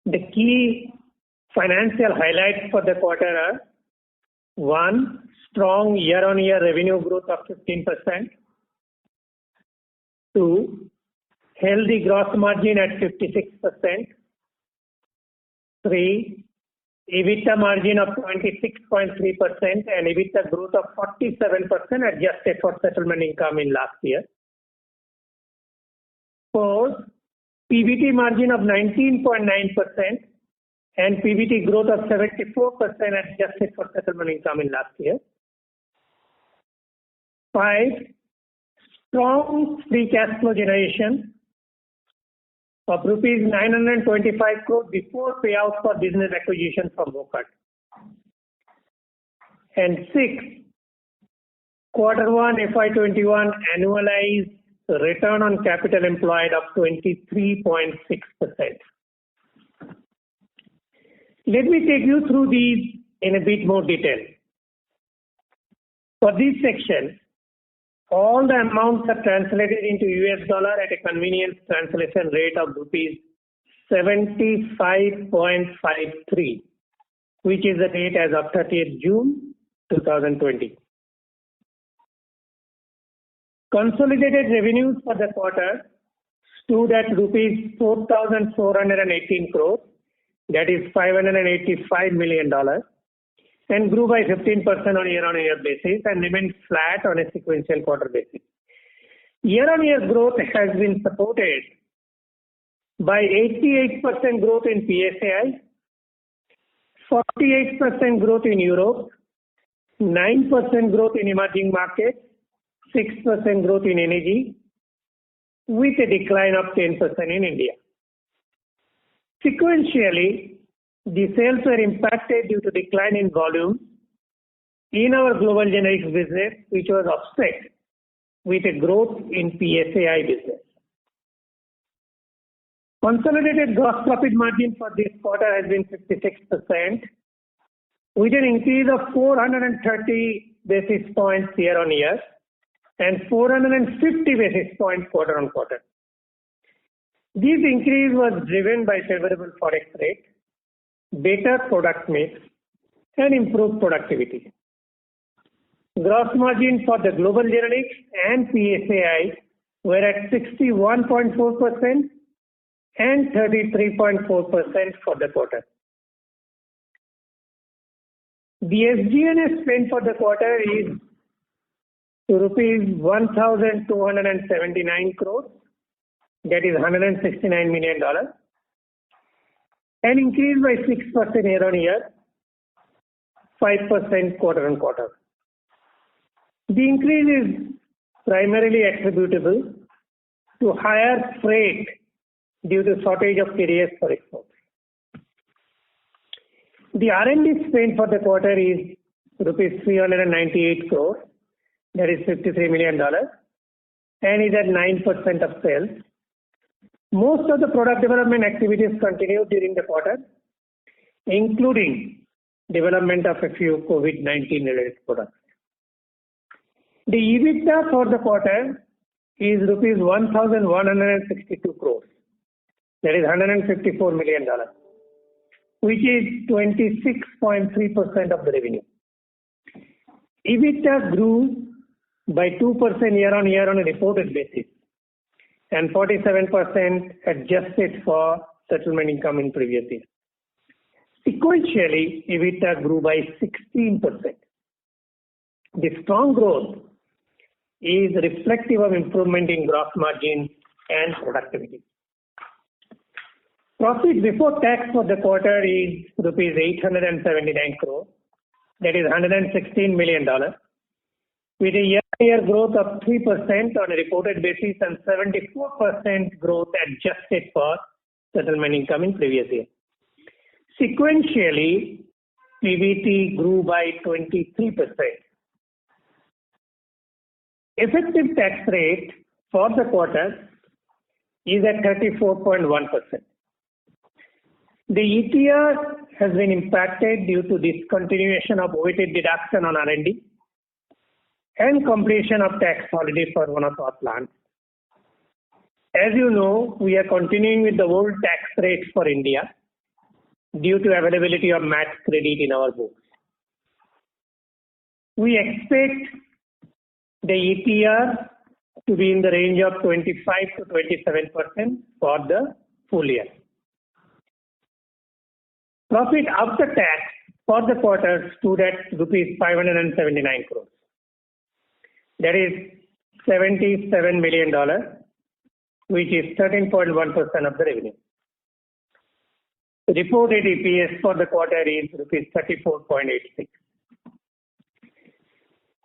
The key financial highlights for the quarter are: 1. Strong year-on-year revenue growth of 15%. 2. Healthy gross margin at 56%. 3. EBITDA margin of 26.3% and EBITDA growth of 47% adjusted for settlement income in last year. 4. PBT margin of 19.9% and PBT growth of 74% adjusted for settlement income in last year. 5. Strong free cash flow generation of rupees 925 crore before payout for business acquisition from Wokat. And 6. Q1 FY21 annualized return on capital employed of 23.6%. Let me take you through these in a bit more detail. For this section, all the amounts are translated into US dollar at a convenience translation rate of rupees 75.53, which is the rate as of 30th June 2020. Consolidated revenues for the quarter stood at rupees 4,418 crores, that is $585 million, and grew by 15% on year-on-year basis and remained flat on a sequential quarter basis. Year-on-year growth has been supported by 88% growth in PSAI, 48% growth in Europe, 9% growth in emerging markets, 6% growth in energy, with a decline of 10% in India. Sequentially, the sales were impacted due to decline in volume in our global generics business, which was offset with a growth in PSAI business. Consolidated gross profit margin for this quarter has been 56%, with an increase of 430 basis points year-on-year and 450 basis points quarter-on-quarter. This increase was driven by favorable forex rate, better product mix, and improved productivity. Gross margin for the global generics and PSAI were at 61.4% and 33.4% for the quarter. The SG&A spend for the quarter is rupees 1,279 crores, that is $169 million, and increased by 6% year-on-year, 5% quarter-on-quarter. The increase is primarily attributable to higher freight due to shortage of carriers for exports. The R&D spend for the quarter is rupees 398 crores, that is $53 million, and is at 9% of sales. Most of the product development activities continued during the quarter, including development of a few COVID-19 related products. The EBITDA for the quarter is rupees 1,162 crores, that is $154 million, which is 26.3% of the revenue. EBITDA grew by 2% year-on-year on a reported basis and 47% adjusted for settlement income in previous year. Sequentially, EBITDA grew by 16%. The strong growth is reflective of improvement in gross margin and productivity. Profit before tax for the quarter is rupees 879 crore, that is $116 million, with a year-on-year growth of 3% on a reported basis and 74% growth adjusted for settlement income in previous year. Sequentially, PBT grew by 23%. Effective tax rate for the quarter is at 34.1%. The ETR has been impacted due to discontinuation of weighted deduction on R&D and completion of tax holiday for one of our plants. As you know, we are continuing with the old tax rates for India, due to availability of max credit in our books. We expect the ETR to be in the range of 25 to 27% for the full year. Profit after tax for the quarter stood at rupees 579 crores. That is $77 million, which is 13.1% of the revenue. The reported EPS for the quarter is rupees 34.86.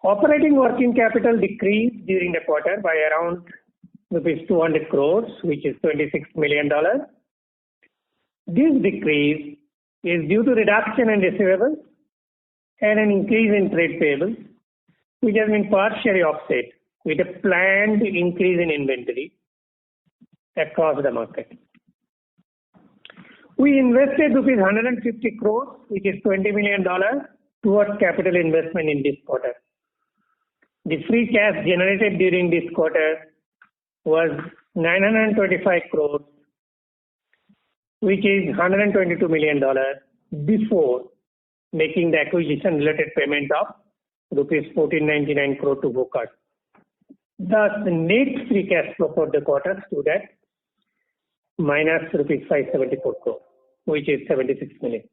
Operating working capital decreased during the quarter by around rupees 200 crores, which is $26 million. This decrease is due to reduction in receivables and an increase in trade payables, which has been partially offset with a planned increase in inventory across the market. We invested rupees 150 crores, which is $20 million, towards capital investment in this quarter. The free cash generated during this quarter was 925 crores, which is $122 million before making the acquisition related payment of rupees 1499 crore to Vocart. Thus, the net free cash flow for the quarter stood at minus rupees 574 crore, which is 76 million.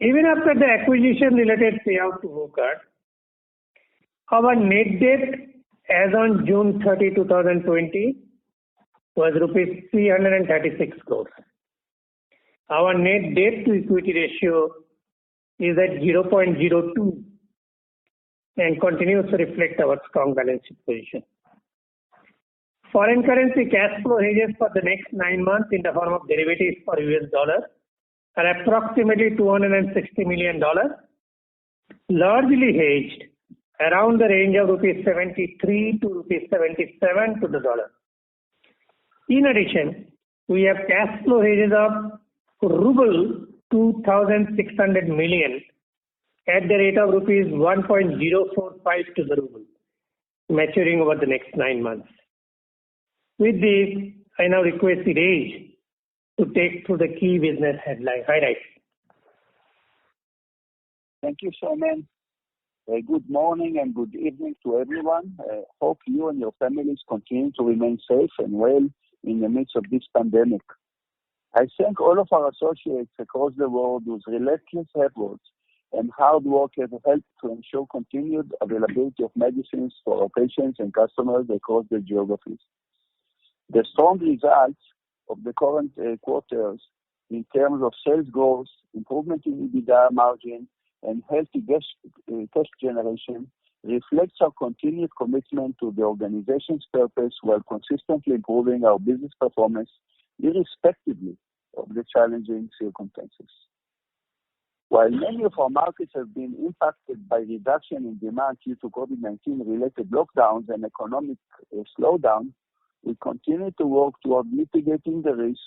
Even after the acquisition related payout to Vocart, our net debt as on June 30, 2020 was rupees 336 crores. Our net debt to equity ratio is at 0.02 and continues to reflect our strong balance sheet position. Foreign currency cash flow hedges for the next 9 months in the form of derivatives for US dollar are approximately $260 million, largely hedged around the range of rupees 73 to rupees 77 to the dollar. In addition, we have cash flow hedges of ruble 2,600 million at the rate of rupees 1.045 to the ruble, maturing over the next 9 months. With this, I now request Reddy to take through the key business highlights. Thank you, Shaiman. Good morning and good evening to everyone. Hope you and your families continue to remain safe and well in the midst of this pandemic. I thank all of our associates across the world whose relentless efforts and hard work have helped to ensure continued availability of medicines for our patients and customers across the geographies. The strong results of the current quarters in terms of sales growth, improvement in EBITDA margin, and healthy cash generation reflects our continued commitment to the organization's purpose while consistently improving our business performance irrespectively of the challenging circumstances. While many of our markets have been impacted by reduction in demand due to COVID-19 related lockdowns and economic slowdown, we continue to work toward mitigating the risk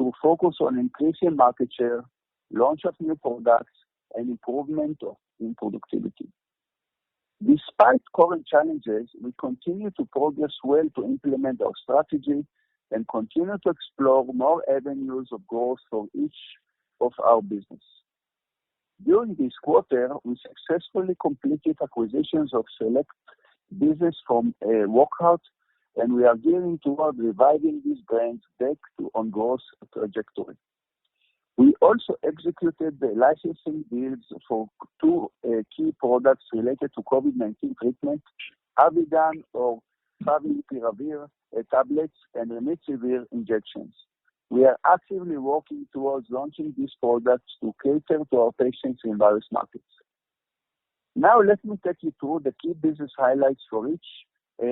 to focus on increasing market share, launch of new products, and improvement in productivity. Despite current challenges, we continue to progress well to implement our strategy and continue to explore more avenues of growth for each of our business. During this quarter, we successfully completed acquisitions of select business from Vocart, and we are gearing toward reviving these brands back on growth trajectory. We also executed the licensing deals for 2 key products related to COVID-19 treatment, Avidan or Favipiravir tablets and Remdesivir injections. We are actively working towards launching these products to cater to our patients in various markets. Now let me take you through the key business highlights for each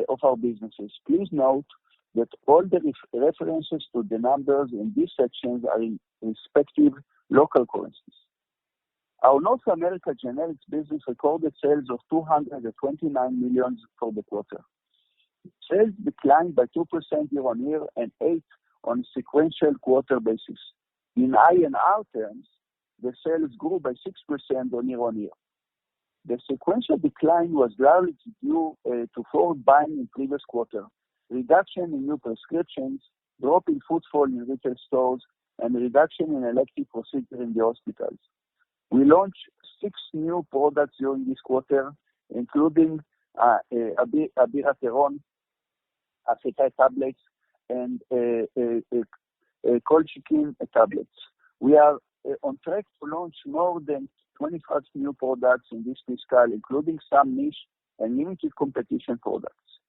of our businesses. Please note that all the references to the numbers in these sections are in respective local currencies. Our North America generics business recorded sales of $229 million for the quarter. Sales declined by 2% year-on-year and 8% on a sequential quarter basis. In INR terms, the sales grew by 6% on year-on-year. The sequential decline was largely due to forward buying in previous quarter, reduction in new prescriptions, drop in footfall in retail stores, and reduction in elective procedures in the hospitals. We launched 6 new products during this quarter, including abiraterone, acetate tablets, and colchicine tablets. We are on track to launch more than 25 new products in this fiscal, including some niche and limited competition products.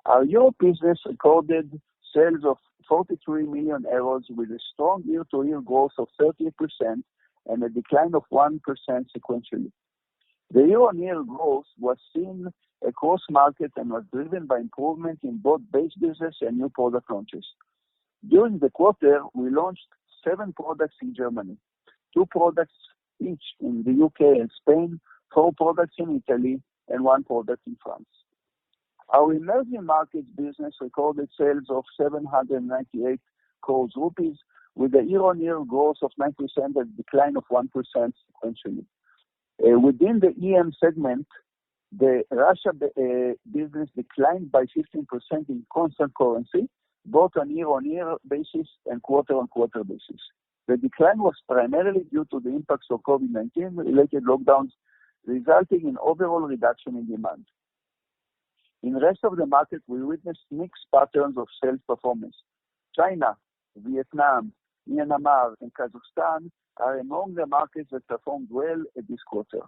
Our Europe business recorded sales of 43 million euros with a strong year-to-year growth of 30% and a decline of 1% sequentially. The year-on-year growth was seen across markets and was driven by improvement in both base business and new product launches. During the quarter, we launched 7 products in Germany, 2 products each in the UK and Spain, 4 products in Italy, and 1 product in France. Our emerging markets business recorded sales of 798 crores rupees with a year-on-year growth of 9% and a decline of 1% sequentially. Within the EM segment, the Russia business declined by 15% in constant currency, both on year-on-year basis and quarter-on-quarter basis. The decline was primarily due to the impacts of COVID-19 related lockdowns, resulting in overall reduction in demand. In the rest of the market, we witnessed mixed patterns of sales performance. China, Vietnam, Myanmar, and Kazakhstan are among the markets that performed well this quarter.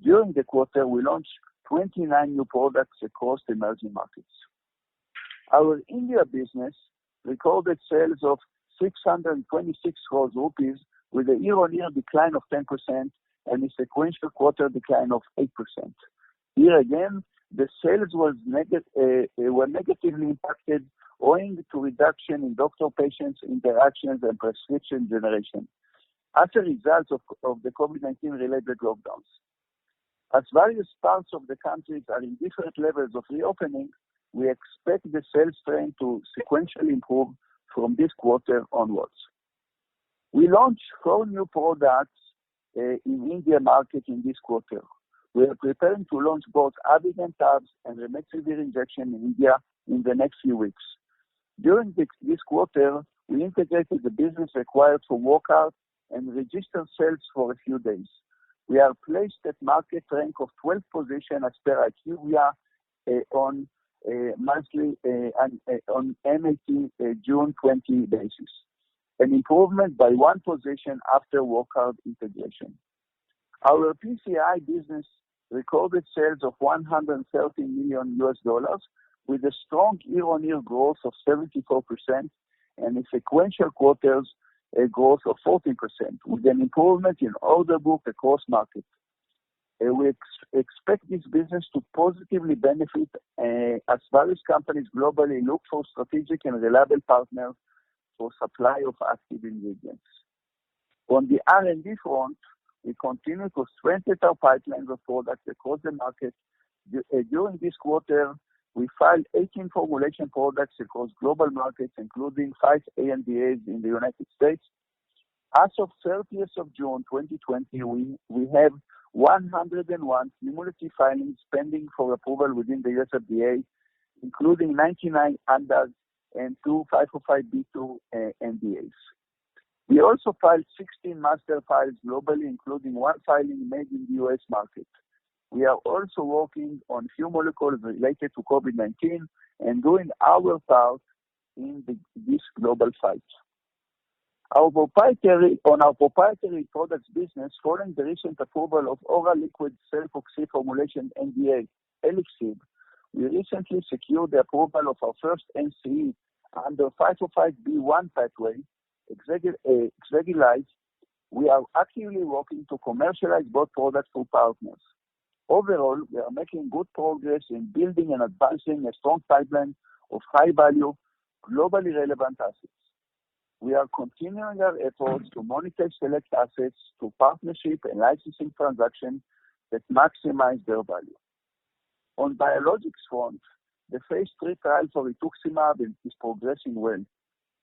During the quarter, we launched 29 new products across the emerging markets. Our India business recorded sales of 626 crores rupees with a year-on-year decline of 10% and a sequential quarter decline of 8%. Here again, the sales were negatively impacted owing to reduction in doctor-patient interactions and prescription generation as a result of the COVID-19 related lockdowns. As various parts of the countries are in different levels of reopening, we expect the sales trend to sequentially improve from this quarter onwards. We launched 4 new products in India market in this quarter. We are preparing to launch both Avigan tabs and remdesivir injection in India in the next few weeks. During this quarter, we integrated the business acquired from Wockhardt and registered sales for a few days. We are placed at market rank of 12th position as per IQVIA on monthly on MAT June 20 basis, an improvement by 1 position after Wockhardt integration. Our PCI business recorded sales of $130 million with a strong year-on-year growth of 74% and a sequential quarters growth of 14%, with an improvement in order book across markets. We expect this business to positively benefit as various companies globally look for strategic and reliable partners for supply of active ingredients. On the R&D front, we continue to strengthen our pipelines of products across the market. During this quarter, we filed 18 formulation products across global markets, including 5 ANDAs in the United States. As of 30th of June 2020, we have 101 cumulative filings pending for approval within the US FDA, including 99 ANDAs and 2 505(b)(2) NDAs. We also filed 16 master files globally, including 1 filing made in the US market. We are also working on few molecules related to COVID-19 and doing our part in this global fight. On our proprietary products business, following the recent approval of oral liquid cellfoxy formulation NDA, Elixib, we recently secured the approval of our first NCE under 505(b)(1) pathway, Exegilize. We are actively working to commercialize both products for partners. Overall, we are making good progress in building and advancing a strong pipeline of high-value, globally relevant assets. We are continuing our efforts to monetize select assets through partnership and licensing transactions that maximize their value. On biologics front, the phase 3 trial for rituximab is progressing well.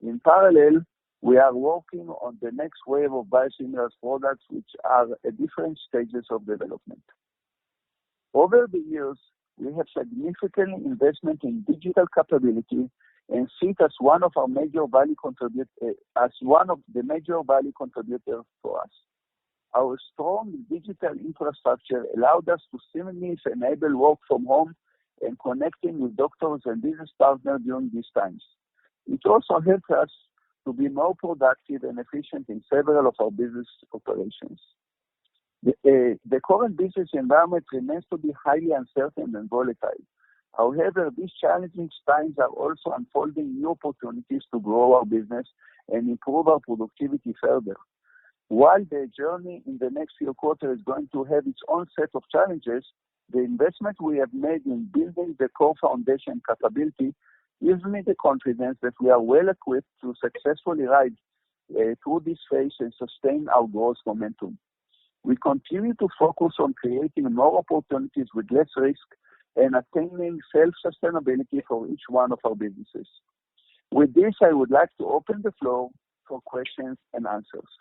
In parallel, we are working on the next wave of biosimilars products which are at different stages of development. Over the years, we have significant investment in digital capability, and see it as one of the major value contributors for us. Our strong digital infrastructure allowed us to seamlessly enable work from home and connecting with doctors and business partners during these times. It also helped us to be more productive and efficient in several of our business operations. The current business environment remains to be highly uncertain and volatile. However, these challenging times are also unfolding new opportunities to grow our business and improve our productivity further. While the journey in the next few quarters is going to have its own set of challenges, the investment we have made in building the core foundation capability gives me the confidence that we are well equipped to successfully ride through this phase and sustain our growth momentum. We continue to focus on creating more opportunities with less risk and attaining self-sustainability for each one of our businesses. With this, I would like to open the floor for questions and answers.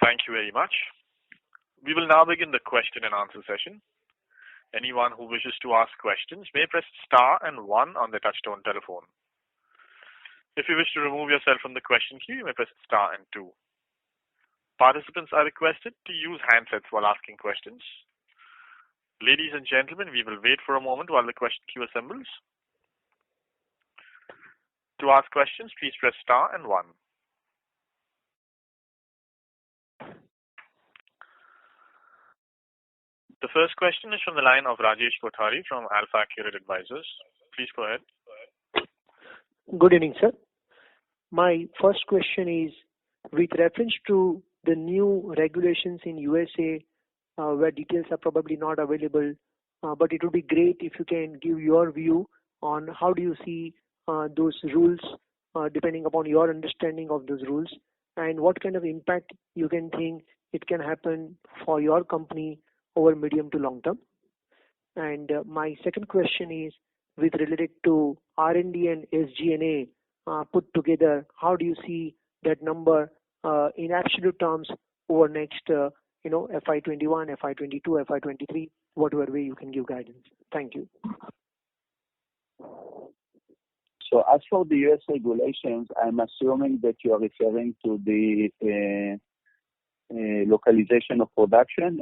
Thank you very much. We will now begin the question and answer session. Anyone who wishes to ask questions may press star and 1 on the touchtone telephone. If you wish to remove yourself from the question queue, you may press star and 2. Participants are requested to use handsets while asking questions. Ladies and gentlemen, we will wait for a moment while the question queue assembles. To ask questions, please press star and 1. The first question is from the line of Rajesh Kothari from Alpha Accurate Advisors. Please go ahead. Good evening, sir. My first question is with reference to the new regulations in USA, where details are probably not available, but it would be great if you can give your view on how do you see those rules, depending upon your understanding of those rules, and what kind of impact you can think it can happen for your company over medium to long term. And my second question is with related to R&D and SG&A put together, how do you see that number in absolute terms over next FY21, FY22, FY23, whatever way you can give guidance. Thank you. So as for the US regulations, I'm assuming that you are referring to the localization of production.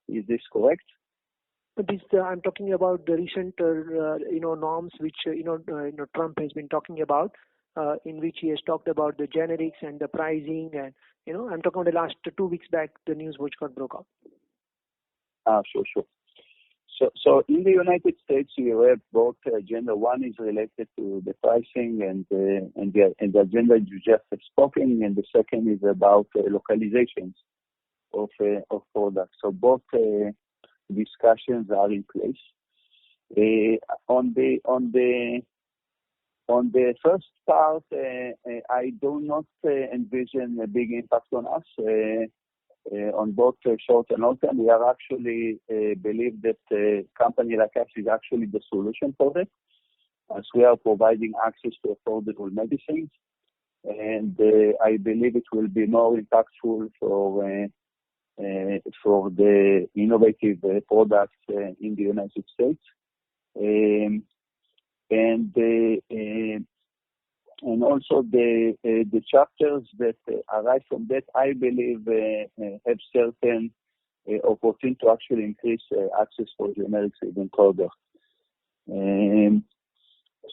Is this correct? I'm talking about the recent, norms which Trump has been talking about, in which he has talked about the generics and the pricing, and I'm talking about the last 2 weeks back, the news which got broke up. Sure. So in the United States, you have both agenda. One is related to the pricing and the agenda you just have spoken, and the second is about localizations of products. So both discussions are in place. On the first part, I do not envision a big impact on us. On both short and long term, we are actually believe that a company like us is actually the solution for it, as we are providing access to affordable medicines, and I believe it will be more impactful for the innovative products in the United States, and also the chapters that arise from that, I believe, have certain opportunity to actually increase access for generics even further.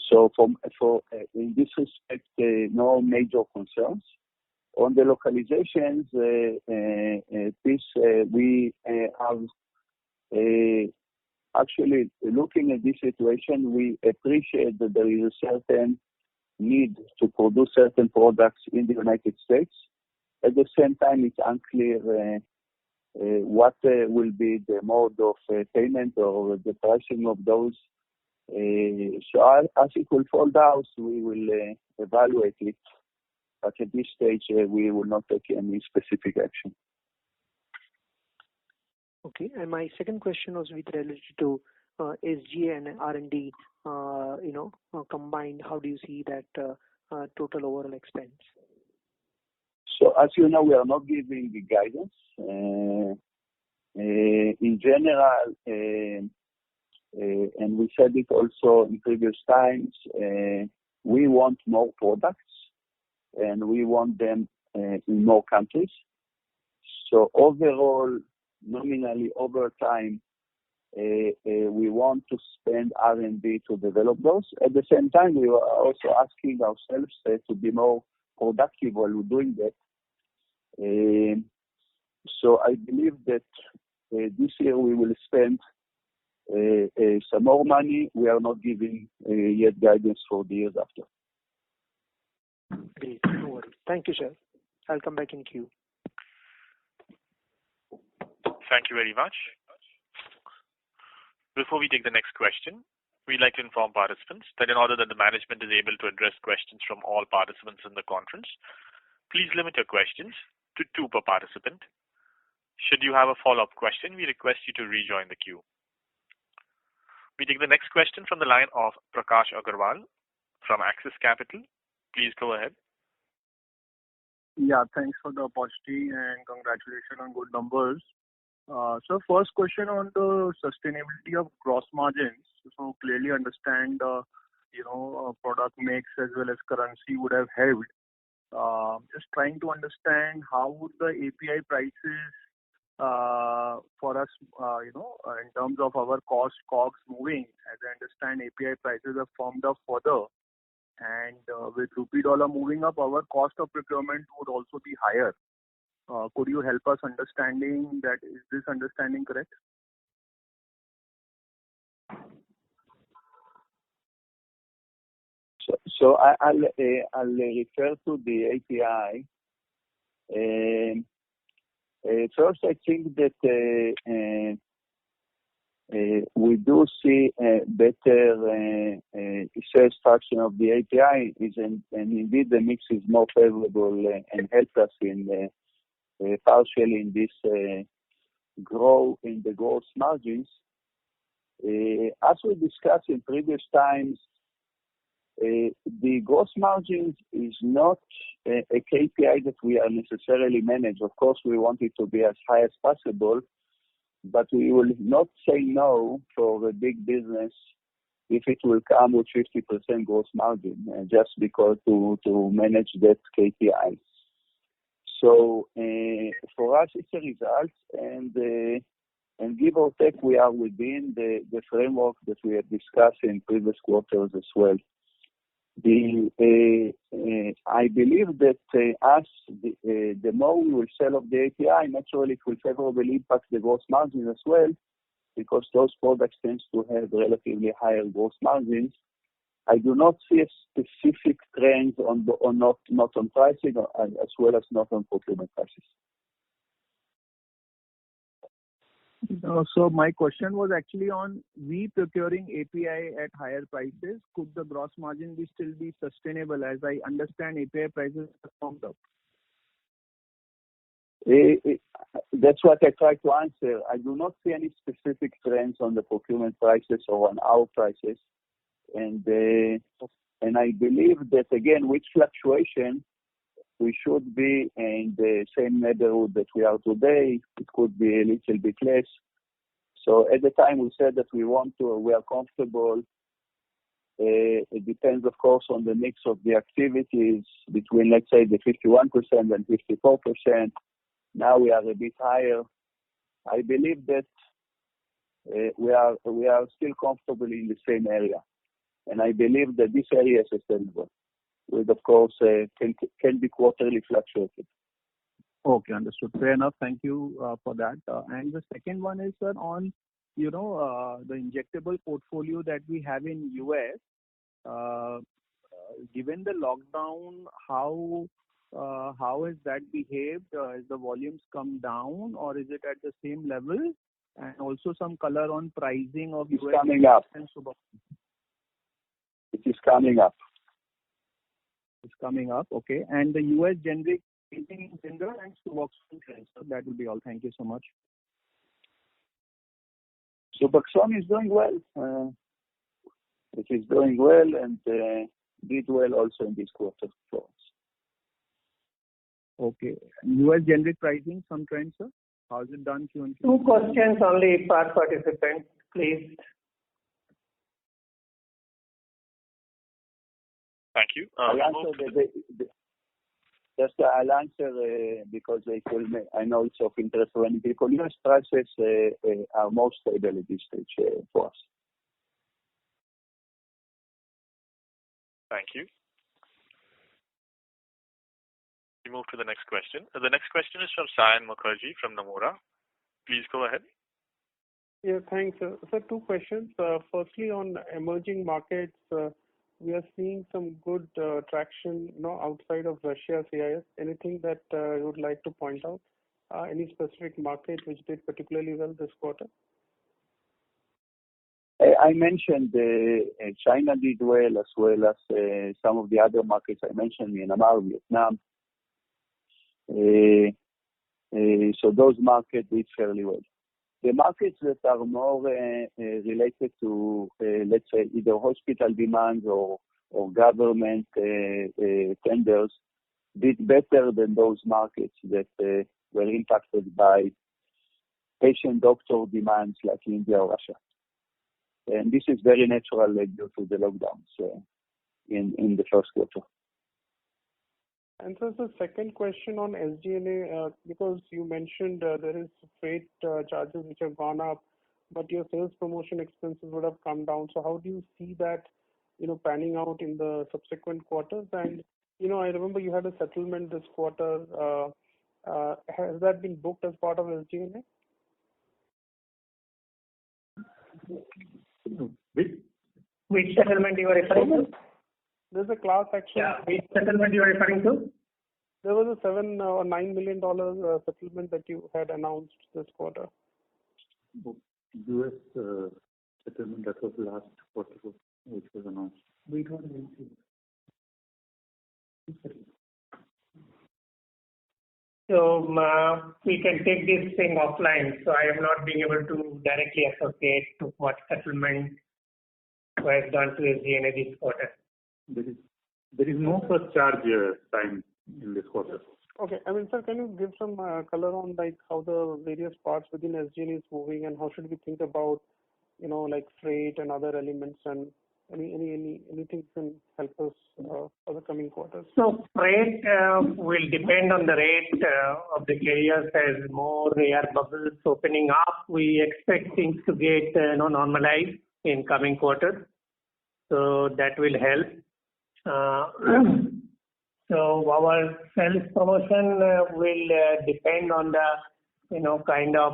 So for in this respect, no major concerns. On the localizations piece, we are actually looking at this situation. We appreciate that there is a certain need to produce certain products in the United States. At the same time, it's unclear what will be the mode of payment or the pricing of those. So as it will fold out, we will evaluate it. But at this stage, we will not take any specific action. Okay. And my second question was with related to SG and R&D, combined. How do you see that total overall expense? So as you know, we are not giving the guidance. In general, and we said it also in previous times, we want more products and we want them in more countries. So overall, nominally over time, we want to spend R&D to develop those. At the same time, we are also asking ourselves to be more productive while we're doing that. So I believe that this year we will spend some more money. We are not giving yet guidance for the years after. Great. No worries. Thank you, sir. I'll come back in queue. Thank you very much. Before we take the next question, we'd like to inform participants that in order that the management is able to address questions from all participants in the conference, please limit your questions to 2 per participant. Should you have a follow-up question, we request you to rejoin the queue. We take the next question from the line of Prakash Agarwal from Axis Capital. Please go ahead. Yeah, thanks for the opportunity and congratulations on good numbers. So first question on the sustainability of gross margins. So clearly understand, product mix as well as currency would have helped. Just trying to understand how would the API prices for us, in terms of our COGS moving. As I understand, API prices have firmed up further, and with rupee dollar moving up, our cost of procurement would also be higher. Could you help us understanding that? Is this understanding correct? So I'll refer to the API. First, I think that we do see a better sales traction of the API, and indeed the mix is more favorable and helps us in partially in this grow in the gross margins. As we discussed in previous times, the gross margins is not a KPI that we are necessarily manage. Of course, we want it to be as high as possible, but we will not say no for a big business if it will come with 50% gross margin, just because to manage that KPI. So for us, it's a result, and give or take, we are within the framework that we have discussed in previous quarters as well. I believe that the more we will sell of the API, naturally it will favorably impact the gross margin as well, because those products tend to have relatively higher gross margins. I do not see a specific trend not on pricing as well as not on procurement prices. So my question was actually on we procuring API at higher prices. Could the gross margin still be sustainable? As I understand, API prices have firmed up. That's what I try to answer. I do not see any specific trends on the procurement prices or on our prices, and I believe that again, with fluctuation, we should be in the same neighborhood that we are today. It could be a little bit less. So at the time we said that we are comfortable. It depends, of course, on the mix of the activities between, let's say, the 51% and 54%. Now we are a bit higher. I believe that we are still comfortable in the same area, and I believe that this area is sustainable. With, of course, can be quarterly fluctuated. Okay, understood. Fair enough. Thank you for that. And the second one is, sir, on the injectable portfolio that we have in US. Given the lockdown, how has that behaved? Has the volumes come down, or is it at the same level? And also some color on pricing of it's US. Coming up. It is coming up. It's coming up, okay. And the US generic pricing in general and Suboxone trends. So that will be all. Thank you so much. Suboxone is doing well. It is doing well and did well also in this quarter for us. Okay. US generic pricing, some trends, sir? How is it done? Two questions only per participant, please. Thank you. I'll answer because I know it's of interest to many people. U.S. prices are more stable at this stage for us. Thank you. We move to the next question. The next question is from Sayan Mukherjee from Nomura. Please go ahead. Yeah, thanks. So two questions. Firstly, on emerging markets, we are seeing some good traction, outside of Russia, CIS. Anything that you would like to point out? Any specific market which did particularly well this quarter? I mentioned China did well, as well as some of the other markets I mentioned, Myanmar, Vietnam. So those markets did fairly well. The markets that are more related to, let's say, either hospital demands or government tenders did better than those markets that were impacted by patient-doctor demands like India or Russia. And this is very natural due to the lockdowns in the first quarter. And so the second question on SG&A, because you mentioned there is freight charges which have gone up, but your sales promotion expenses would have come down. So how do you see that, panning out in the subsequent quarters? And, I remember you had a settlement this quarter. Has that been booked as part of SG&A? Which settlement you are referring to? There's a class action. Yeah, which settlement you are referring to? There was a $7 or $9 million settlement that you had announced this quarter. U.S. settlement that was last quarter, which was announced. We don't see it. So we can take this thing offline. So I am not being able to directly associate to what settlement was done to SG&A this quarter. There is no such charge time in this quarter. Okay. Sir, can you give some color on how the various parts within SG&A is moving, and how should we think about, freight and other elements, and anything can help us for the coming quarters? So freight will depend on the rate of the carriers. As more air bubbles opening up, we expect things to get normalized in coming quarters. So that will help. So our sales promotion will depend on the kind of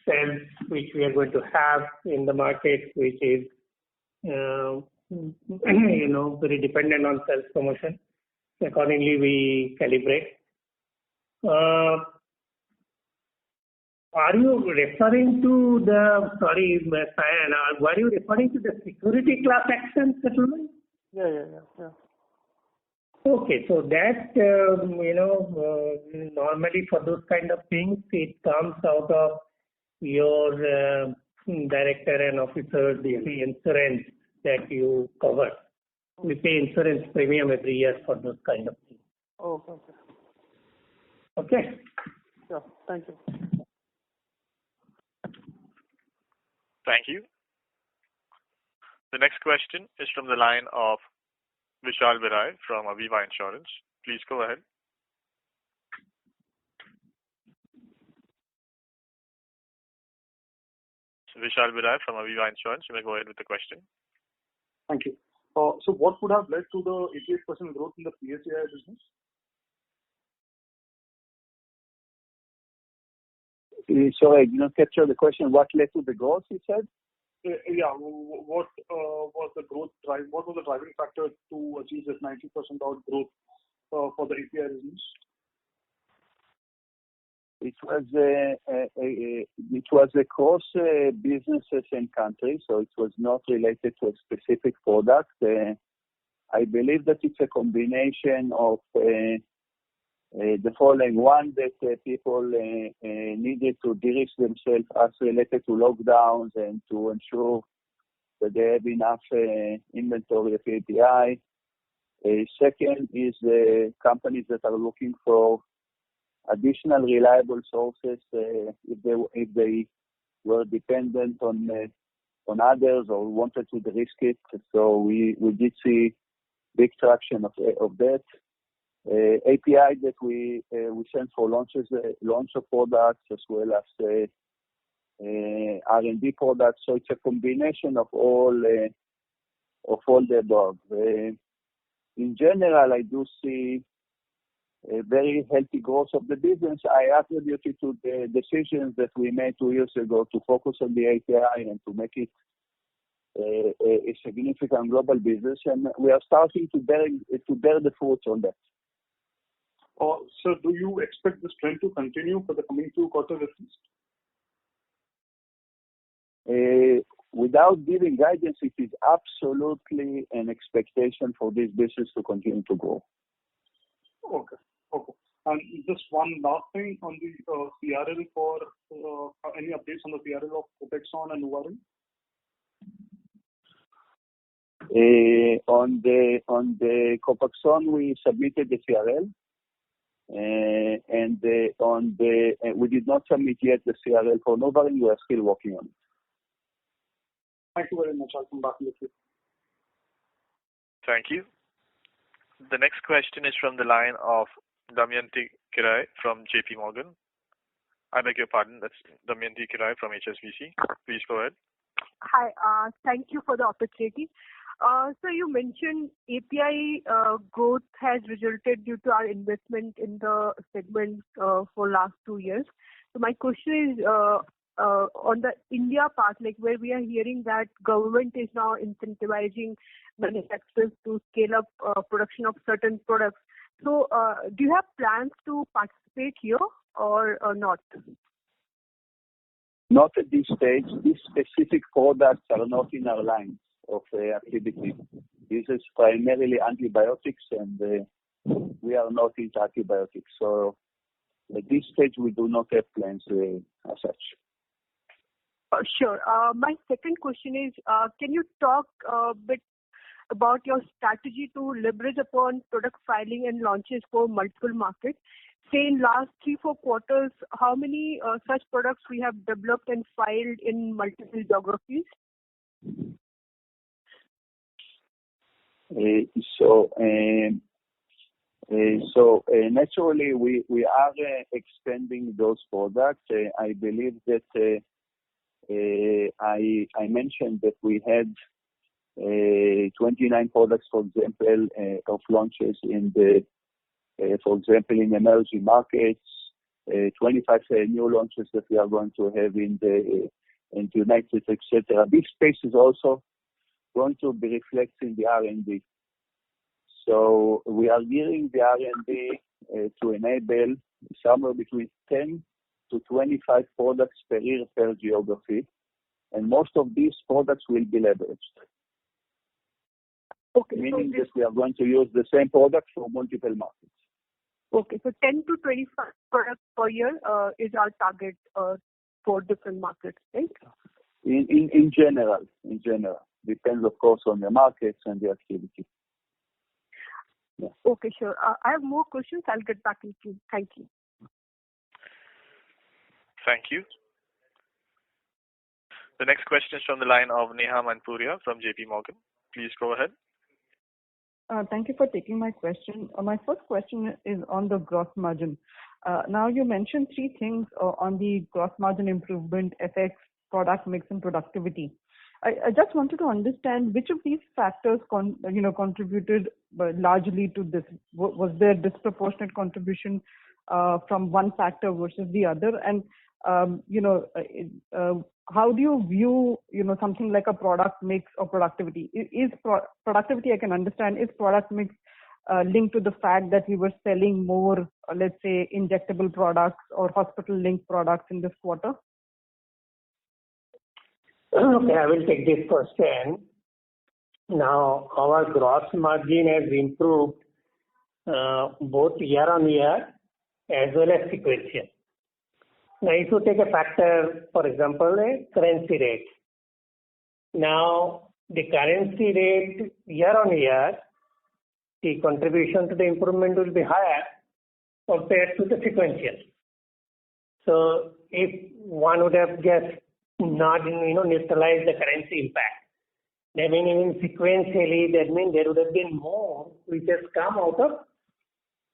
sales which we are going to have in the market, which is very dependent on sales promotion. Accordingly, we calibrate. Are you referring to the Sayan, were you referring to the security class action settlement? Yeah. Okay, so that, normally for those kind of things, it comes out of your director and officer, the insurance that you cover. We pay insurance premium every year for those kind of things. Oh, okay. Okay? Yeah, thank you. Thank you. The next question is from the line of Vishal Viray from Aviva Insurance. Please go ahead. So Vishal Viray from Aviva Insurance, you may go ahead with the question. Thank you. So what would have led to the 88% growth in the PSAI business? Sorry, I did not capture the question. What led to the growth, you said? Yeah. What was the growth drive? What was the driving factor to achieve this 90% odd growth for the API business? It was across businesses and countries, so it was not related to a specific product. I believe that it's a combination of the following. One, that people needed to de-risk themselves as related to lockdowns and to ensure that they have enough inventory of API. Second is the companies that are looking for additional reliable sources if they were dependent on others or wanted to de-risk it. So we did see big traction of that. API that we send for launch of products as well as R&D products. So it's a combination of all the above. In general, I do see a very healthy growth of the business. I attribute it to the decisions that we made 2 years ago to focus on the API and to make it a significant global business, and we are starting to bear the fruits on that. So do you expect this trend to continue for the coming 2 quarters at least? Without giving guidance, it is absolutely an expectation for this business to continue to grow. Okay. And just one last thing on the CRL for any updates on the CRL of Copaxone and Novartis? On the Copaxone, we submitted the CRL, and we did not submit yet the CRL for Novartis. We are still working on it. Thank you very much. I'll come back with you. Thank you. The next question is from the line of Damayanti Kerai from JP Morgan. I beg your pardon, that's Damayanti Kerai from HSBC. Please go ahead. Hi, thank you for the opportunity. So you mentioned API growth has resulted due to our investment in the segment for last 2 years. So my question is on the India part, like where we are hearing that government is now incentivizing manufacturers to scale up production of certain products. So do you have plans to participate here or not? Not at this stage. These specific products are not in our lines of activity. This is primarily antibiotics, and we are not into antibiotics. So at this stage, we do not have plans as such. Sure. My second question is, can you talk a bit about your strategy to leverage upon product filing and launches for multiple markets? Say in last 3-4 quarters, how many such products we have developed and filed in multiple geographies? So naturally, we are expanding those products. I believe that I mentioned that we had 29 products, for example, of launches for example, in emerging markets, 25 new launches that we are going to have in the United States, etc. This space is also going to be reflected in the R&D. So we are gearing the R&D to enable somewhere between 10 to 25 products per year per geography, and most of these products will be leveraged. Okay, meaning that we are going to use the same product for multiple markets. Okay, so 10 to 25 products per year is our target for different markets, right? In general. Depends, of course, on the markets and the activity. Yeah. Okay, sure. I have more questions. I'll get back with you. Thank you. Thank you. The next question is from the line of Neha Manpuria from JP Morgan. Please go ahead. Thank you for taking my question. My first question is on the gross margin. Now you mentioned 3 things on the gross margin improvement, FX, product mix, and productivity. I just wanted to understand which of these factors contributed largely to this. Was there disproportionate contribution from one factor versus the other? And how do you view something like a product mix or productivity? Is productivity, I can understand, is product mix linked to the fact that we were selling more, let's say, injectable products or hospital-linked products in this quarter? Okay, I will take this question. Now, our gross margin has improved both year on year as well as sequential. Now, if you take a factor, for example, a currency rate. Now, the currency rate year on year, the contribution to the improvement will be higher compared to the sequential. So, if one would have just not neutralized the currency impact, That means even sequentially, that means there would have been more which has come out of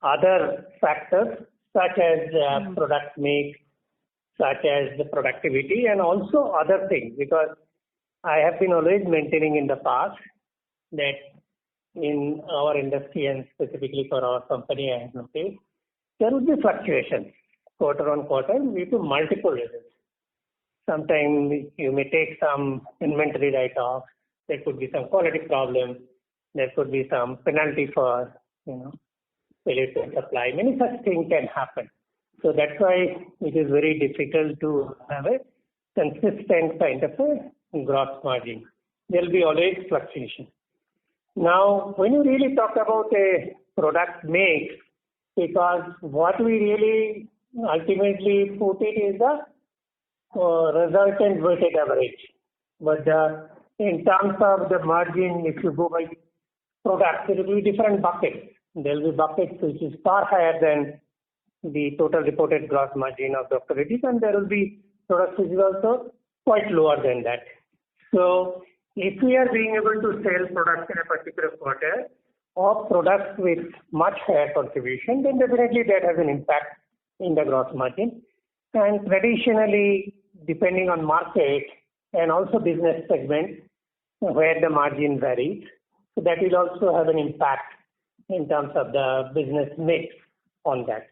other factors such as product mix, such as the productivity, and also other things. Because I have been always maintaining in the past that in our industry and specifically for our company, I have noticed there would be fluctuations quarter on quarter due to multiple reasons. Sometimes you may take some inventory write-off. There could be some quality problem. There could be some penalty for, failure to supply. Many such things can happen. So that's why it is very difficult to have a consistent kind of a gross margin. There will be always fluctuation. Now, when you really talk about a product mix, because what we really ultimately put it is the resultant weighted average. But in terms of the margin, if you go by products, there will be different buckets. There will be buckets which is far higher than the total reported gross margin of Dr. Reddy's, and there will be products which is also quite lower than that. So if we are being able to sell products in a particular quarter or products with much higher contribution, then definitely that has an impact in the gross margin. And traditionally, depending on market and also business segment, where the margin varies, so that will also have an impact in terms of the business mix on that.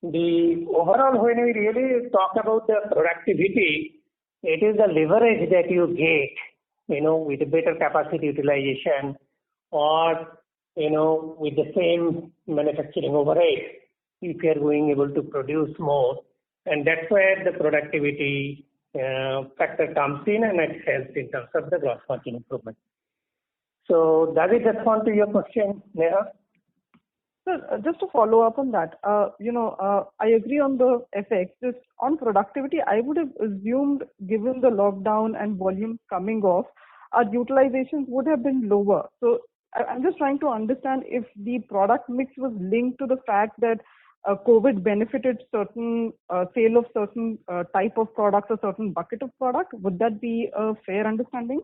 The overall, when we really talk about the productivity, it is the leverage that you get, with a better capacity utilization or, with the same manufacturing overhead, if you are going able to produce more. And that's where the productivity factor comes in, and it helps in terms of the gross margin improvement. So does it respond to your question, Neha? Sir, just to follow up on that, I agree on the effects. Just on productivity, I would have assumed, given the lockdown and volumes coming off, our utilizations would have been lower. So I'm just trying to understand if the product mix was linked to the fact that COVID benefited certain sale of certain type of products or certain bucket of product. Would that be a fair understanding?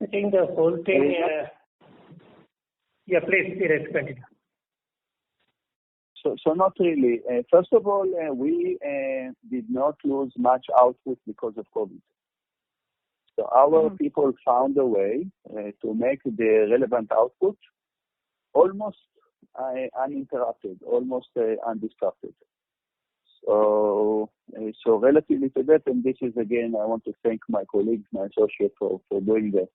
I think the whole thing. Please continue. So not really. First of all, we did not lose much output because of COVID. So our people found a way to make the relevant output almost uninterrupted, almost undisrupted. So relatively to that, and this is again, I want to thank my colleagues, my associates for doing that.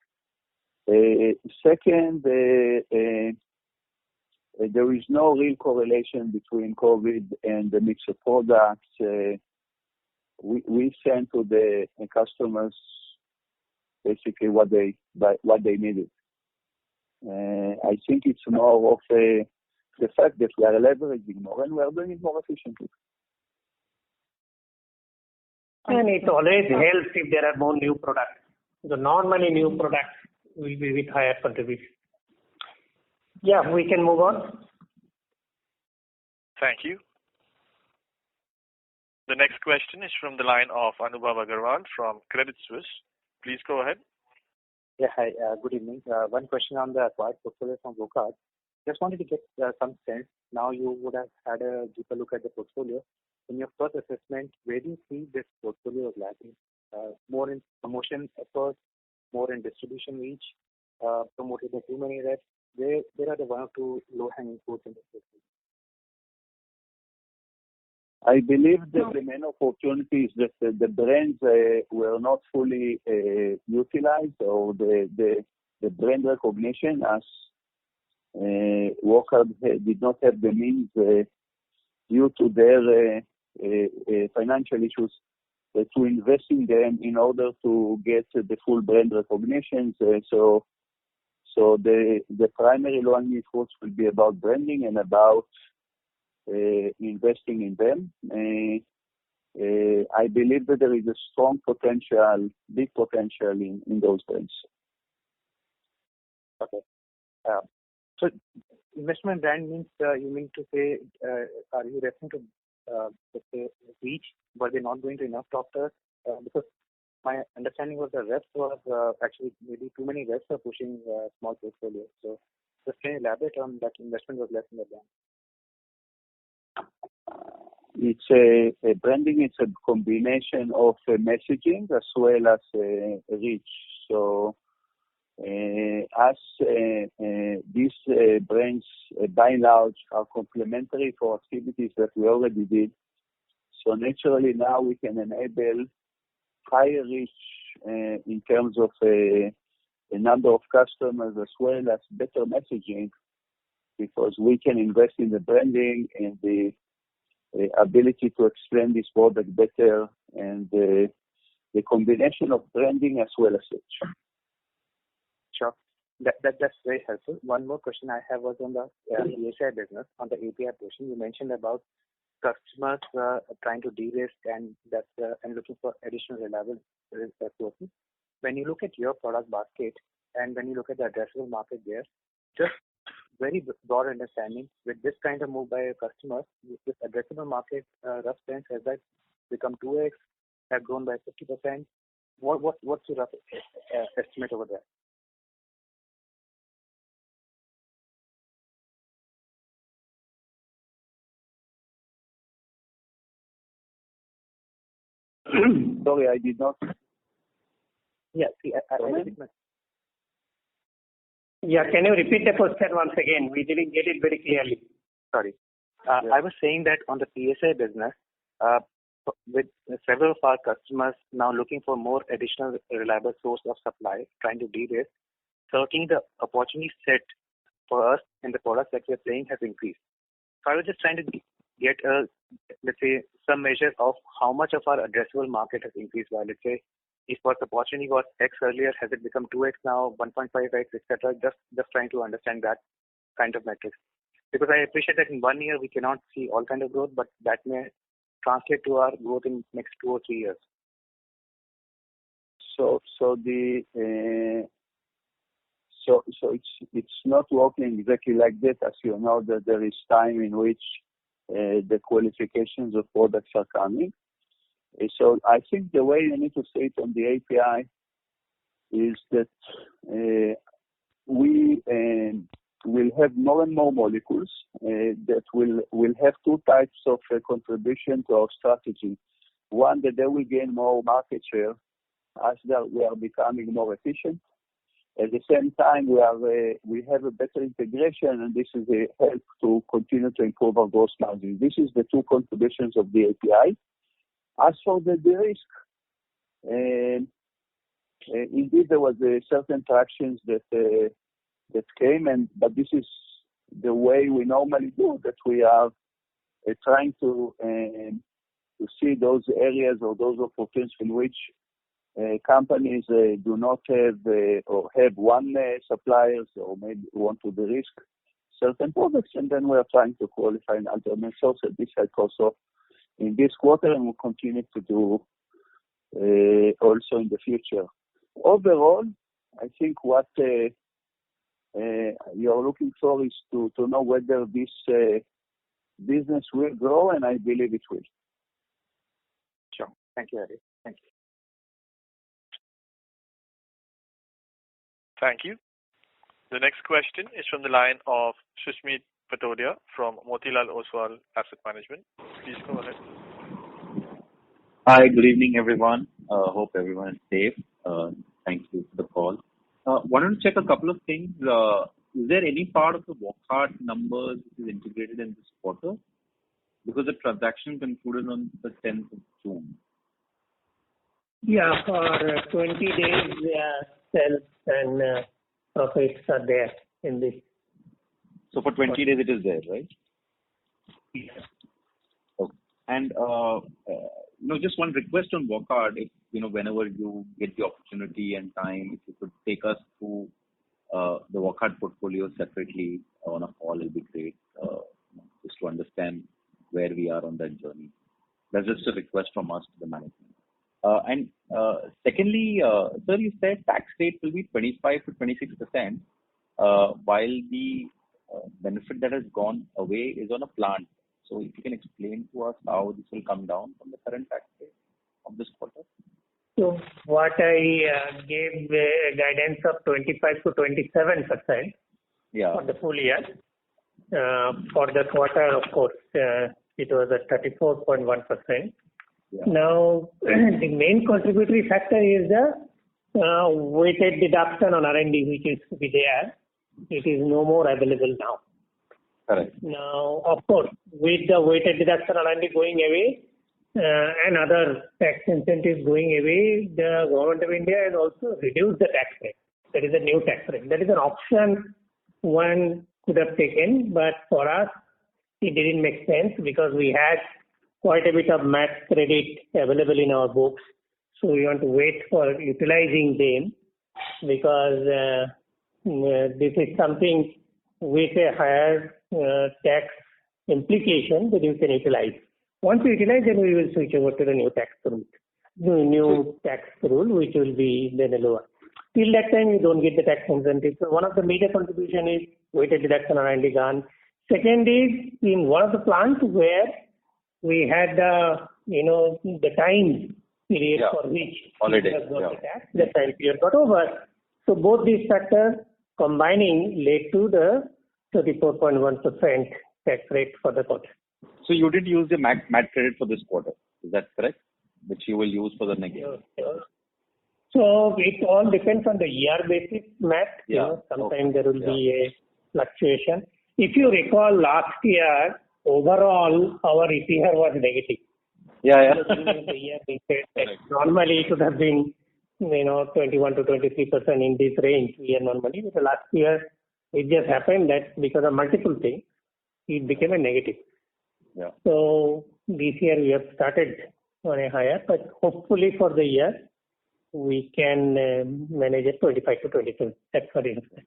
Second, there is no real correlation between COVID and the mix of products. We send to the customers basically what they needed. I think it's more of the fact that we are leveraging more and we are doing it more efficiently. And it always helps if there are more new products. So normally new products will be with higher contribution. Yeah, we can move on. Thank you. The next question is from the line of Anubhav Agarwal from Credit Suisse. Please go ahead. Yeah, hi. Good evening. One question on the acquired portfolio from Wockhardt. Just wanted to get some sense. Now you would have had a deeper look at the portfolio. In your first assessment, where do you see this portfolio lacking? More in promotion efforts, more in distribution reach, promoted by too many reps? Where are the one or two low-hanging fruits in this portfolio? I believe that the main opportunity is that the brands were not fully utilized, or the brand recognition, as Wockhardt did not have the means due to their financial issues to invest in them in order to get the full brand recognition. So the primary low-hanging fruits will be about branding and about investing in them. I believe that there is a strong potential, big potential in those brands. Okay. So investment brand means you mean to say, are you referring to let's say reach, but they're not going to enough doctors? Because my understanding was the reps was actually maybe too many reps are pushing small portfolios. So just can you elaborate on that investment was less in the bank? It's a branding. It's a combination of messaging as well as reach. So as these brands, by and large, are complementary for activities that we already did. So naturally now we can enable higher reach in terms of a number of customers as well as better messaging, because we can invest in the branding and the ability to explain this product better, and the combination of branding as well as reach. Sure. That's very helpful. One more question I have was on the PSI business, on the API portion. You mentioned about customers trying to de-risk and looking for additional reliable sources. When you look at your product basket and when you look at the addressable market there, just very broad understanding, with this kind of move by your customers, this addressable market rough sense, has that become 2x, have grown by 50%? What's your rough estimate over there? Sorry, I did not. Yeah, see, Yeah, can you repeat the question once again? We didn't get it very clearly. Sorry. I was saying that on the PSI business, with several of our customers now looking for more additional reliable source of supply, trying to de-risk, certainly the opportunity set for us in the products that we're playing has increased. So I was just trying to get let's say, some measure of how much of our addressable market has increased by, let's say, if what the opportunity was X earlier, has it become 2X now, 1.5X, etc.? Just trying to understand that kind of metrics. Because I appreciate that in 1 year we cannot see all kind of growth, but that may translate to our growth in next 2 or 3 years. So it's not working exactly like that, as you know that there is time in which the qualifications of products are coming. So I think the way you need to say it on the API is that we will have more and more molecules that will have two types of contribution to our strategy. One, that they will gain more market share as we are becoming more efficient. At the same time, we have a better integration, and this is a help to continue to improve our gross margin. This is the two contributions of the API. As for the risk, indeed there was a certain tractions that came, but this is the way we normally do. That we are trying to see those areas or those opportunities in which companies do not have or have one suppliers, or maybe want to de-risk certain products, and then we are trying to qualify an alternate source. This helps also in this quarter, and will continue to do also in the future. Overall, I think what you're looking for is to know whether this business will grow, and I believe it will. Sure. Thank you, Reddy. Thank you. Thank you. The next question is from the line of Sushmit Patodia from Motilal Oswal Asset Management. Please go ahead. Hi, good evening, everyone. Hope everyone is safe. Thank you for the call. Wanted to check a couple of things. Is there any part of the Wockhardt numbers which is integrated in this quarter? Because the transaction concluded on the 10th of June. Yeah, for 20 days, sales and profits are there in this. So for 20 days it is there, right? Yes. Okay. And just one request on Wockhardt, if whenever you get the opportunity and time, if you could take us through the Wockhardt portfolio separately on a call, it'll be great, just to understand where we are on that journey. That's just a request from us to the management. And secondly, sir, you said tax rate will be 25 to 26%, while the benefit that has gone away is on a plant. So if you can explain to us how this will come down from the current tax rate of this quarter. So what I gave a guidance of 25 to 27% for the full year. For the quarter, of course, it was at 34.1%. Now, the main contributory factor is the weighted deduction on R&D, which used to be there. It is no more available now. Correct. Now, of course, with the weighted deduction on R&D going away and other tax incentives going away, the government of India has also reduced the tax rate. That is a new tax rate. That is an option one could have taken, but for us, it didn't make sense because we had quite a bit of MAT credit available in our books. So we want to wait for utilizing them because this is something with a higher tax implication that you can utilize. Once we utilize, then we will switch over to the new tax rule, which will be then lower. Till that time, you don't get the tax incentive. So one of the major contribution is weighted deduction on R&D gone. Second is in one of the plants where we had the time period for which holiday the tax, the time period got over. So both these factors combining led to the 34.1% tax rate for the quarter. So you didn't use the MAT credit for this quarter, is that correct? Which you will use for the next year? So it all depends on the year basis, MAT. Sometimes there will be a fluctuation. If you recall last year, overall our ETR was negative. The year normally it would have been 21 to 23% in this range here normally. But last year it just happened that because of multiple things, it became a negative. So this year we have started on a higher, but hopefully for the year we can manage at 25 to 27. That's what it is.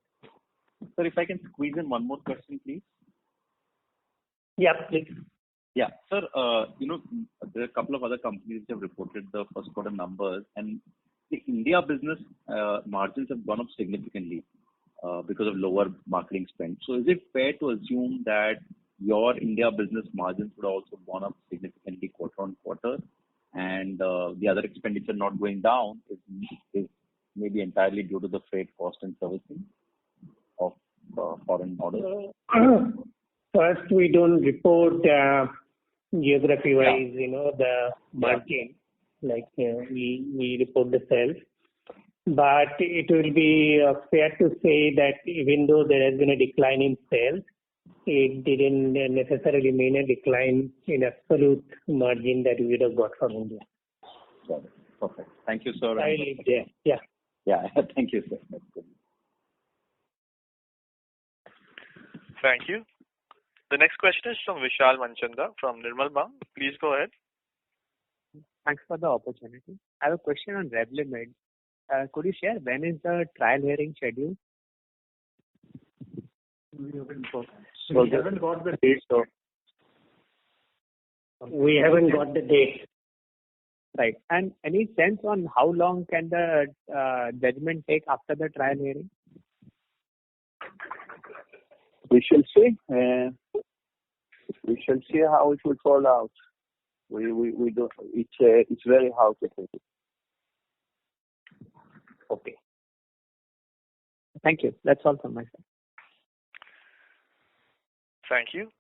Sir, if I can squeeze in one more question, please. Yeah, please. Yeah, sir, there are a couple of other companies that have reported the first quarter numbers, and the India business margins have gone up significantly because of lower marketing spend. So is it fair to assume that your India business margins would also gone up significantly quarter on quarter, and the other expenditure not going down is maybe entirely due to the freight cost and servicing of foreign orders? First, we don't report geography-wise, the margin. We report the sales. But it will be fair to say that even though there has been a decline in sales, it didn't necessarily mean a decline in absolute margin that we would have got from India. Got it. Perfect. Thank you, sir. I leave there. Yeah. Thank you, sir. That's good. Thank you. The next question is from Vishal Manchanda from Nirmal Bang. Please go ahead. Thanks for the opportunity. I have a question on Revlimid. Could you share when is the trial hearing scheduled? We haven't got the date. We haven't got the date. Right. And any sense on how long can the judgment take after the trial hearing? We shall see. We shall see how it will fall out. We don't. It's very hard to predict. Okay. Thank you. That's all from my side. Thank you.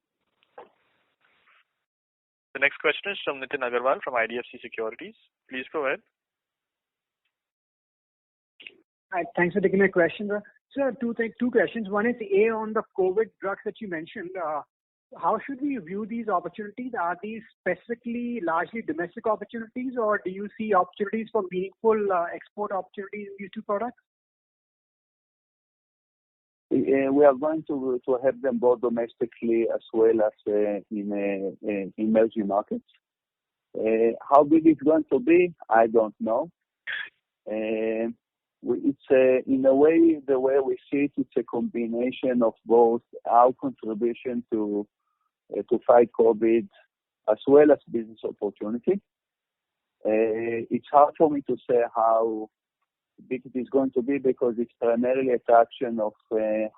The next question is from Nitin Agarwal from IDFC Securities. Please go ahead. Hi, thanks for taking my question. Sir, two questions. One is on the COVID drugs that you mentioned. How should we view these opportunities? Are these specifically largely domestic opportunities, or do you see opportunities for meaningful export opportunities in these two products? We are going to have them both domestically as well as in emerging markets. How big it's going to be, I don't know. It's in a way, the way we see it, it's a combination of both our contribution to fight COVID as well as business opportunity. It's hard for me to say how big it is going to be because it's primarily a fraction of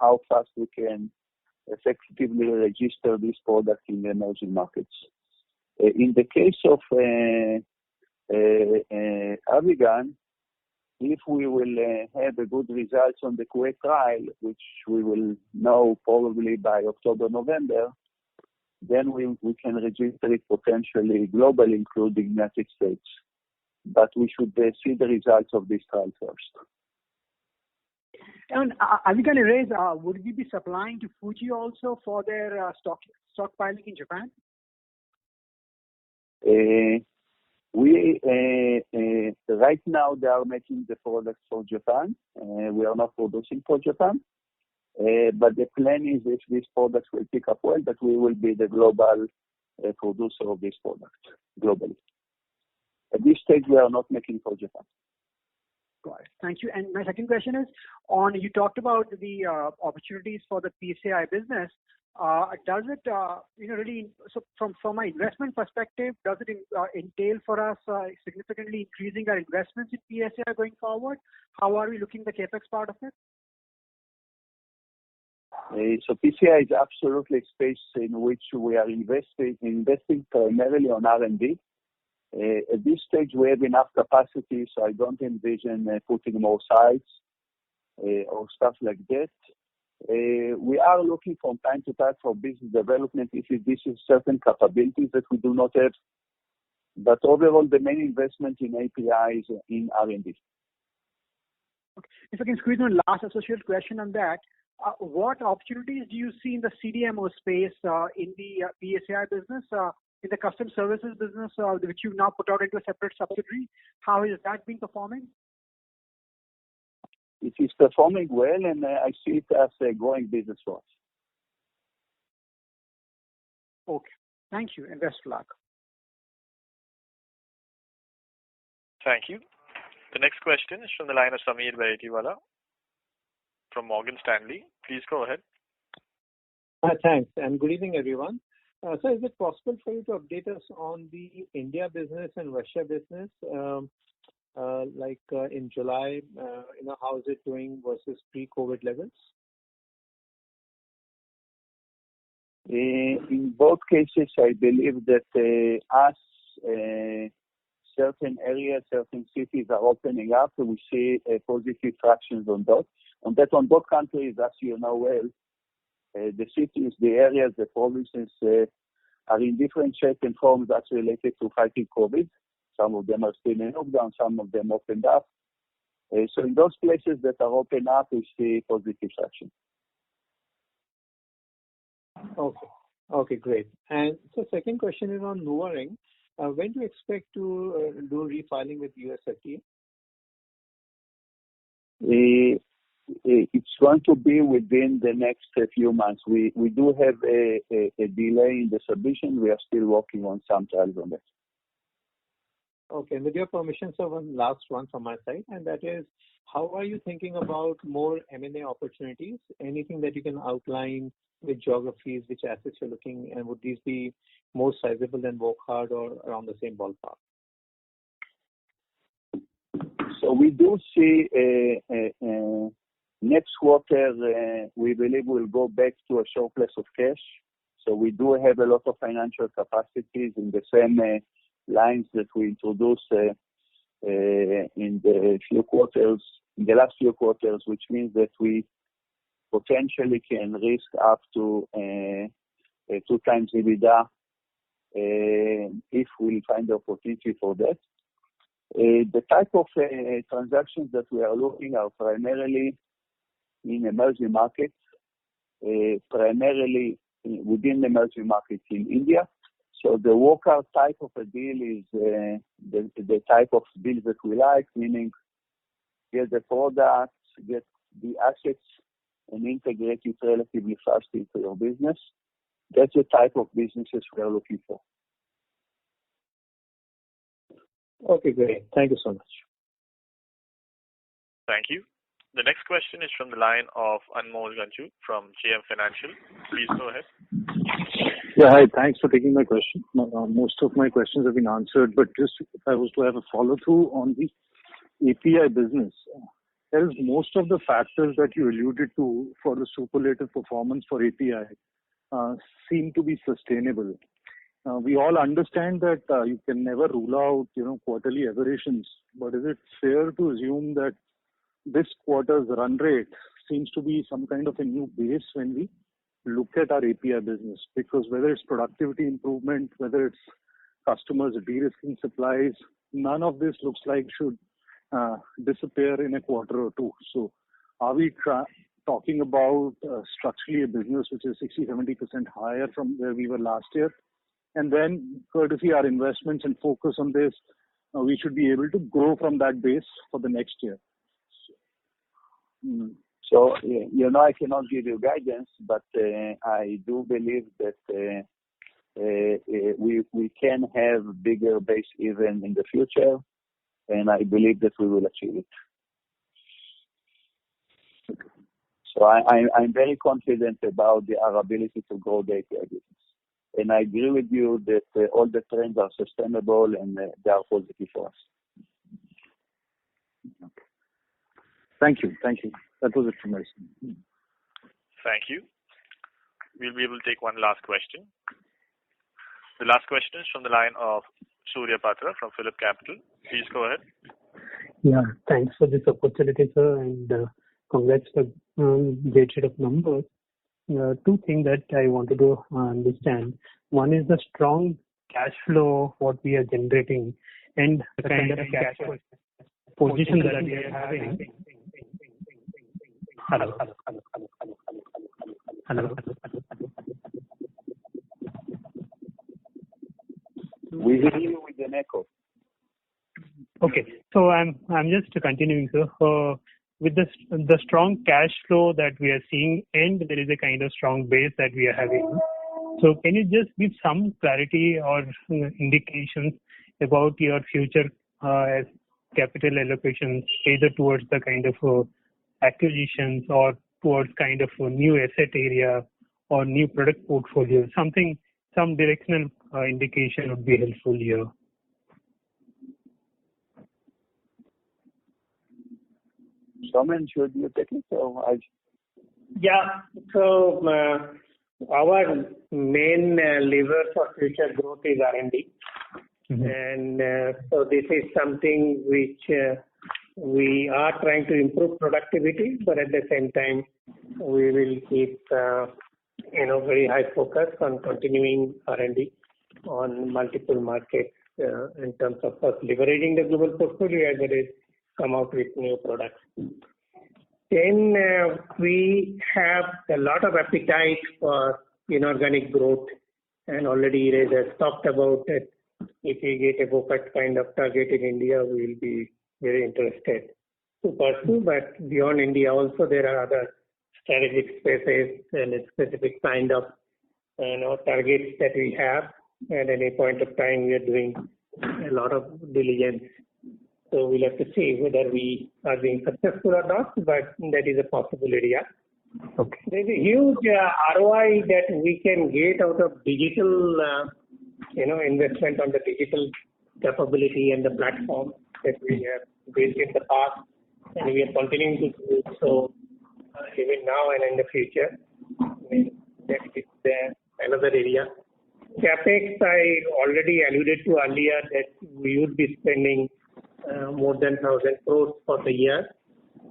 how fast we can effectively register this product in the emerging markets. In the case of Avigan, if we will have a good results on the Kuwait trial, which we will know probably by October, November, then we can register it potentially globally, including United States. But we should see the results of this trial first. And Avigan Arrays, would we be supplying to Fuji also for their stockpiling in Japan? Right now they are making the products for Japan. We are not producing for Japan. But the plan is if these products will pick up well, that we will be the global producer of this product globally. At this stage, we are not making for Japan. Got it. Thank you. And my second question is you talked about the opportunities for the PCI business. Does it, really, so from my investment perspective, does it entail for us significantly increasing our investments in PCI going forward? How are we looking at the capex part of it? So PCI is absolutely a space in which we are investing primarily on R&D. At this stage, we have enough capacity, so I don't envision putting more sites or stuff like that. We are looking from time to time for business development if this is certain capabilities that we do not have. But overall, the main investment in API is in R&D. Okay. If I can squeeze one last associated question on that, what opportunities do you see in the CDMO space in the PSAI business, in the custom services business, which you've now put out into a separate subsidiary? How has that been performing? It is performing well, and I see it as a growing business for us. Okay. Thank you, and best of luck. Thank you. The next question is from the line of Sameer Baisiwala from Morgan Stanley. Please go ahead. Thanks, and good evening, everyone. So is it possible for you to update us on the India business and Russia business? In July, how is it doing versus pre-COVID levels? In both cases, I believe that certain areas, certain cities are opening up. We see positive tractions on that. On both countries, as you know well, the cities, the areas, the provinces are in different shape and forms that's related to fighting COVID. Some of them are still in lockdown, some of them opened up. So in those places that are open up, we see positive traction. Okay, great. And so second question is on NuvaRing. When do you expect to do refiling with US FDA? It's going to be within the next few months. We do have a delay in the submission. We are still working on some trials on that. Okay, and with your permission, so one last one from my side, and that is, how are you thinking about more M&A opportunities? Anything that you can outline with geographies, which assets you're looking, and would these be more sizable than Wockhardt or around the same ballpark? So we do see next quarter, we believe we'll go back to a surplus of cash. So we do have a lot of financial capacities in the same lines that we introduced in the last few quarters, which means that we potentially can risk up to 2 times EBITDA if we find the opportunity for that. The type of transactions that we are looking are primarily in emerging markets, primarily within the emerging markets in India. So the Wockhardt type of a deal is the type of deal that we like, meaning get the products, get the assets, and integrate it relatively fast into your business. That's the type of businesses we are looking for. Okay, great. Thank you so much. Thank you. The next question is from the line of Anmol Ganju from JM Financial. Please go ahead. Yeah, hi. Thanks for taking my question. Most of my questions have been answered, but just if I was to have a follow-through on the API business, as most of the factors that you alluded to for the superlative performance for API seem to be sustainable. We all understand that you can never rule out, quarterly aberrations. But is it fair to assume that this quarter's run rate seems to be some kind of a new base when we look at our API business? Because whether it's productivity improvement, whether it's customers de-risking supplies, none of this looks like should disappear in a quarter or two. So are we talking about structurally a business which is 60-70% higher from where we were last year? And then, courtesy our investments and focus on this, we should be able to grow from that base for the next year. So, I cannot give you guidance, but I do believe that we can have bigger base even in the future, and I believe that we will achieve it. So I'm very confident about our ability to grow the API business. And I agree with you that all the trends are sustainable and they are positive for us. Okay. Thank you. That was it from my side. Thank you. We'll be able to take one last question. The last question is from the line of Surya Patra from Phillip Capital. Please go ahead. Yeah, thanks for this opportunity, sir, and congrats for great set of numbers. Two things that I wanted to understand. One is the strong cash flow, what we are generating, and the kind of cash position that we are having. Hello. We hear you with an echo. Okay, so I'm just continuing, sir. With the strong cash flow that we are seeing, and there is a kind of strong base that we are having. So can you just give some clarity or indications about your future capital allocations, either towards the kind of acquisitions or towards kind of a new asset area or new product portfolio? Some directional indication would be helpful here. Someone, should you take it? Yeah. So our main lever for future growth is R&D. Mm-hmm. And so this is something which we are trying to improve productivity, but at the same time, we will keep very high focus on continuing R&D on multiple markets in terms of us leveraging the global portfolio as well as come out with new products. Then we have a lot of appetite for inorganic growth, and already Reddy has talked about it. If we get a focused kind of target in India, we will be very interested to pursue. But beyond India also, there are other strategic spaces and a specific kind of targets that we have. At any point of time, we are doing a lot of diligence. So we'll have to see whether we are being successful or not, but that is a possible area. Okay. There's a huge ROI that we can get out of digital, investment on the digital capability and the platform that we have built in the past, and we are continuing to do so even now and in the future. That is another area. CapEx, I already alluded to earlier that we would be spending more than 1,000 crores for the year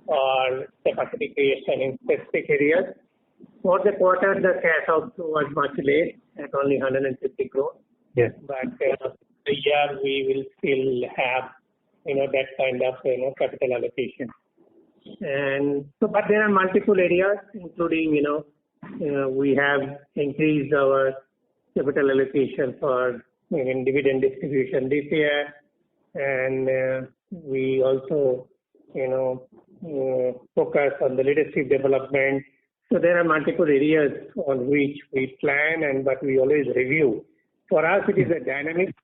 for capacity creation in specific areas. For the quarter, the cash outflow was much less at only 150 crores. Yes. But the year we will still have, that kind of, capital allocation. And so, but there are multiple areas, including, we have increased our capital allocation for dividend distribution this year. And we also, focus on the leadership development. So there are multiple areas on which we plan but we always review. For us, it is a dynamic,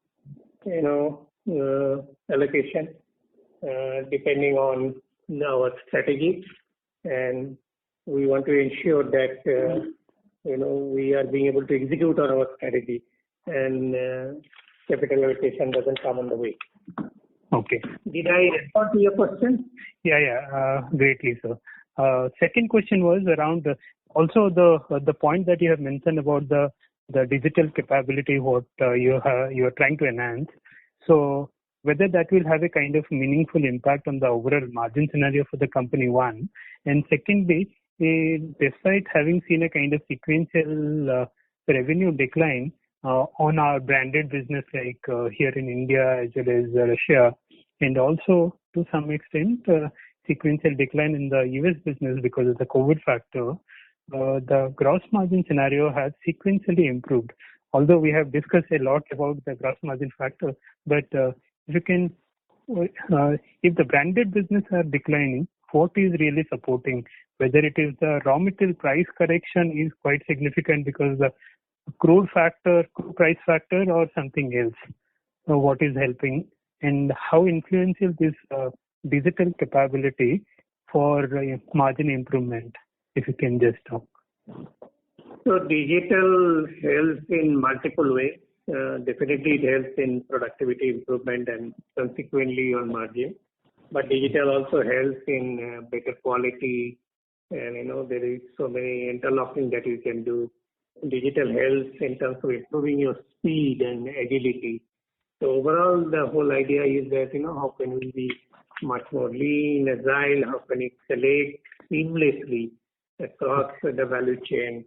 allocation depending on our strategy, and we want to ensure that we are being able to execute on our strategy, and capital allocation doesn't come on the way. Okay. Did I respond to your question? Yeah, greatly, sir. Second question was around also the point that you have mentioned about the the digital capability what you are trying to enhance. So whether that will have a kind of meaningful impact on the overall margin scenario for the company, one. And secondly, despite having seen a kind of sequential revenue decline on our branded business like here in India as well as Russia, and also to some extent sequential decline in the US business because of the COVID factor, the gross margin scenario has sequentially improved. Although we have discussed a lot about the gross margin factor, but if you can, if the branded business are declining, what is really supporting? Whether it is the raw material price correction is quite significant because the crude price factor, or something else. So what is helping, and how influential this digital capability for margin improvement? If you can just talk. So digital helps in multiple ways. Definitely it helps in productivity improvement and consequently on margin. But digital also helps in better quality, and there is so many interlocking that you can do. Digital helps in terms of improving your speed and agility. So overall, the whole idea is that how can we be much more lean, agile? How can we select seamlessly across the value chain,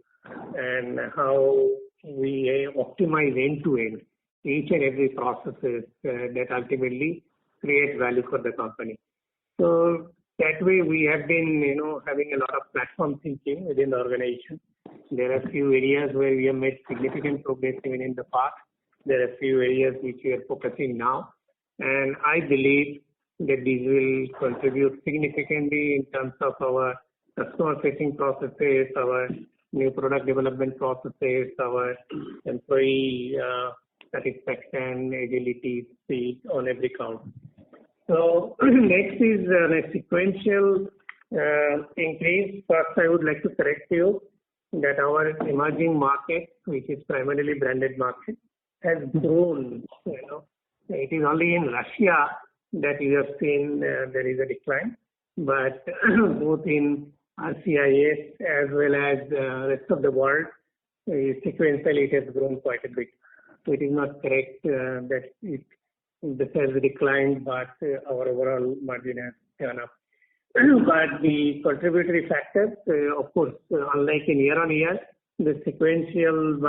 and how we optimize end to end each and every processes that ultimately create value for the company. So that way we have been having a lot of platform thinking within the organization. There are few areas where we have made significant progress even in the past. There are few areas which we are focusing now, and I believe that these will contribute significantly in terms of our customer-facing processes, our new product development processes, our employee satisfaction, agility, speed on every count. So next is a sequential increase. First, I would like to correct you that our emerging market, which is primarily branded market, has grown. It is only in Russia that you have seen there is a decline, but both in RCIS as well as rest of the world, sequentially it has grown quite a bit. So it is not correct that the sales declined, but our overall margin has gone up. But the contributory factors, of course, unlike in year on year, the sequential